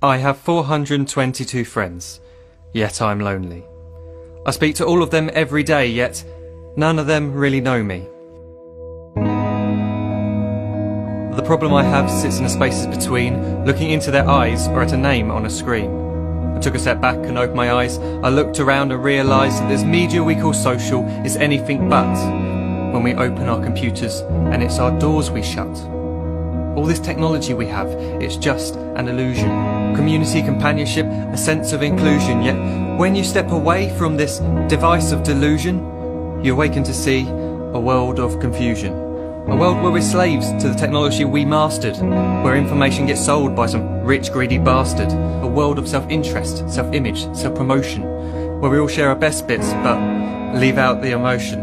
I have 422 friends, yet I'm lonely. I speak to all of them every day, yet none of them really know me. The problem I have sits in the spaces between looking into their eyes or at a name on a screen. I took a step back and opened my eyes. I looked around and realised that this media we call social is anything but when we open our computers and it's our doors we shut. All this technology we have, it's just an illusion. Community, companionship, a sense of inclusion. Yet when you step away from this device of delusion, you awaken to see a world of confusion. A world where we're slaves to the technology we mastered, where information gets sold by some rich, greedy bastard. A world of self-interest, self-image, self-promotion, where we all share our best bits but leave out the emotion.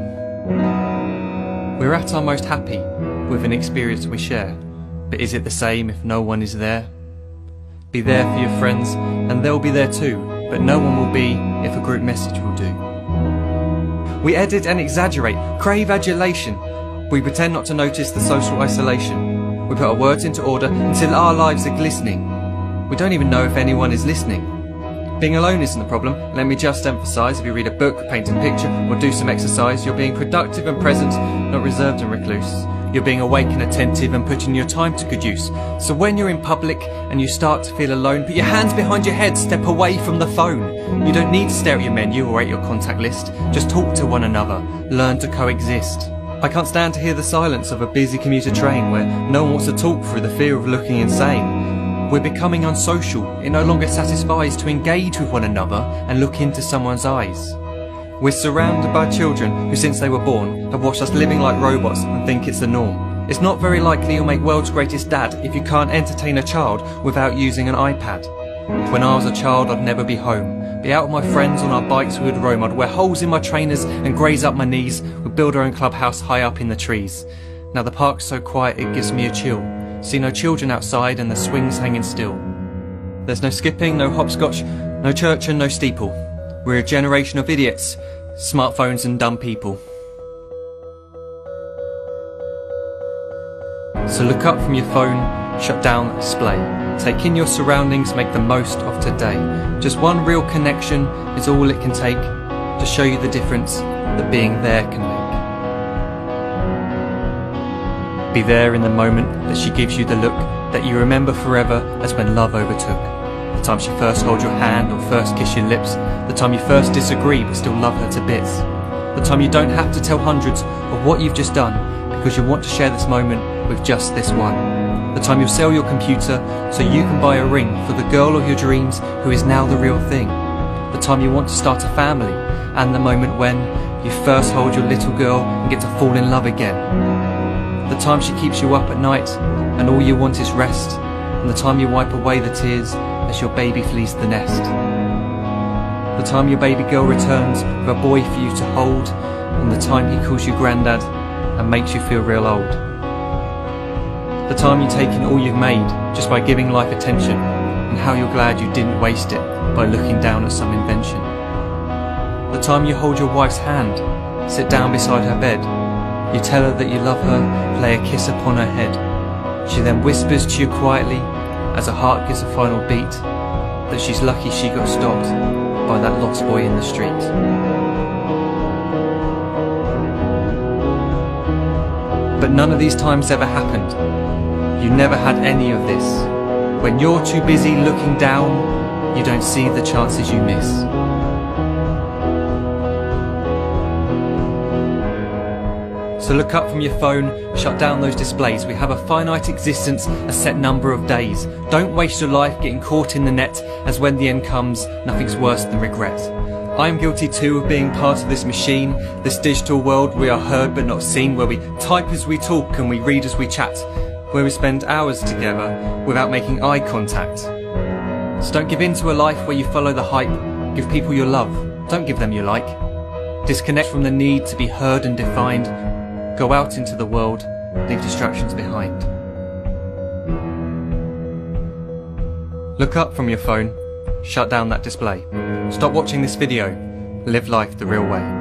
We're at our most happy with an experience we share. But is it the same if no one is there? Be there for your friends, and they'll be there too, but no one will be if a group message will do. We edit and exaggerate, crave adulation. We pretend not to notice the social isolation. We put our words into order until our lives are glistening. We don't even know if anyone is listening. Being alone isn't the problem. Let me just emphasise, if you read a book, paint a picture, or do some exercise, you're being productive and present, not reserved and recluse. You're being awake and attentive and putting your time to good use. So when you're in public and you start to feel alone, put your hands behind your head, step away from the phone. You don't need to stare at your menu or at your contact list. Just talk to one another, learn to coexist. I can't stand to hear the silence of a busy commuter train where no one wants to talk through the fear of looking insane. We're becoming unsocial. It no longer satisfies to engage with one another and look into someone's eyes. We're surrounded by children who, since they were born, have watched us living like robots and think it's the norm. It's not very likely you'll make world's greatest dad if you can't entertain a child without using an iPad. When I was a child, I'd never be home. Be out with my friends on our bikes we would roam. I'd wear holes in my trainers and graze up my knees. We'd build our own clubhouse high up in the trees. Now the park's so quiet it gives me a chill. See no children outside and the swings hanging still. There's no skipping, no hopscotch, no church and no steeple. We're a generation of idiots, smartphones and dumb people. So look up from your phone, shut down the display. Take in your surroundings, make the most of today. Just one real connection is all it can take to show you the difference that being there can make. Be there in the moment that she gives you the look that you remember forever as when love overtook. The time she first holds your hand or first kiss your lips. The time you first disagree but still love her to bits. The time you don't have to tell hundreds of what you've just done because you want to share this moment with just this one. The time you sell your computer so you can buy a ring for the girl of your dreams who is now the real thing. The time you want to start a family, and the moment when you first hold your little girl and get to fall in love again. The time she keeps you up at night and all you want is rest, and the time you wipe away the tears as your baby flees the nest. The time your baby girl returns with a boy for you to hold, and the time he calls you granddad and makes you feel real old. The time you take in all you've made just by giving life attention, and how you're glad you didn't waste it by looking down at some invention. The time you hold your wife's hand, sit down beside her bed, you tell her that you love her, lay a kiss upon her head. She then whispers to you quietly as her heart gives a final beat that she's lucky she got stopped by that lost boy in the street. But none of these times ever happened. You never had any of this. When you're too busy looking down, you don't see the chances you miss. So look up from your phone, shut down those displays. We have a finite existence, a set number of days. Don't waste your life getting caught in the net, as when the end comes, nothing's worse than regret. I am guilty too of being part of this machine, this digital world we are heard but not seen, where we type as we talk and we read as we chat, where we spend hours together without making eye contact. So don't give in to a life where you follow the hype. Give people your love, don't give them your like. Disconnect from the need to be heard and defined. Go out into the world, leave distractions behind. Look up from your phone, shut down that display. Stop watching this video, live life the real way.